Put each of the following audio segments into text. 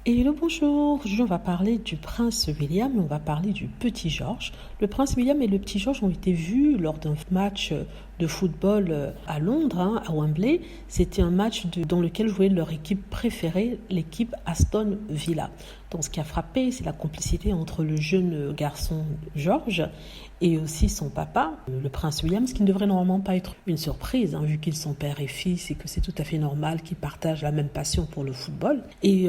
Et le bonjour, aujourd'hui on va parler du prince William et on va parler du petit George. Le prince William et le petit George ont été vus lors d'un match de football à Londres, à Wembley. C'était un match dans lequel jouait leur équipe préférée, l'équipe Aston Villa. Donc ce qui a frappé, c'est la complicité entre le jeune garçon George et aussi son papa, le prince William, ce qui ne devrait normalement pas être une surprise, vu qu'ils sont père et fils et que c'est tout à fait normal qu'ils partagent la même passion pour le football. Et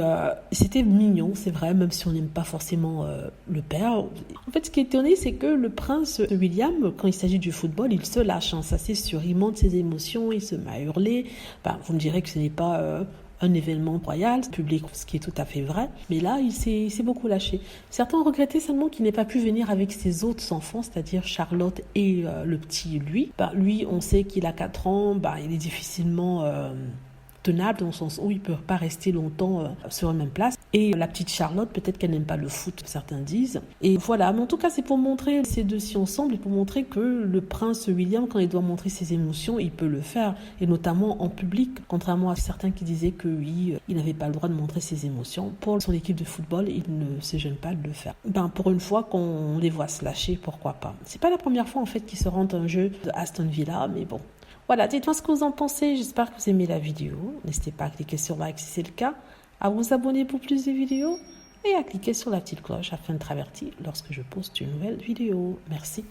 c'était mignon, c'est vrai, même si on n'aime pas forcément le père. En fait, ce qui est étonné, c'est que le prince William, quand il s'agit du football, il se lâche, ça c'est sûr, il montre ses émotions, il se met à hurler. Vous me direz que ce n'est pas un événement royal, public, ce qui est tout à fait vrai. Mais là, il s'est beaucoup lâché. Certains ont regretté seulement qu'il n'ait pas pu venir avec ses autres enfants, c'est-à-dire Charlotte et le petit lui. Lui, on sait qu'il a 4 ans, il est difficilement tenable dans le sens où il ne peut pas rester longtemps sur une même place. Et la petite Charlotte, peut-être qu'elle n'aime pas le foot, certains disent. Et voilà, mais en tout cas, c'est pour montrer ces deux-ci ensemble et pour montrer que le prince William, quand il doit montrer ses émotions, il peut le faire, et notamment en public, contrairement à certains qui disaient que oui, il n'avait pas le droit de montrer ses émotions. Pour son équipe de football, il ne se gêne pas de le faire. Pour une fois qu'on les voit se lâcher, pourquoi pas. C'est pas la première fois en fait qu'ils se rendent à un jeu de Aston Villa, mais bon. Voilà, dites-moi ce que vous en pensez, j'espère que vous aimez la vidéo. N'hésitez pas à cliquer sur like si c'est le cas, à vous abonner pour plus de vidéos et à cliquer sur la petite cloche afin d'être averti lorsque je poste une nouvelle vidéo. Merci.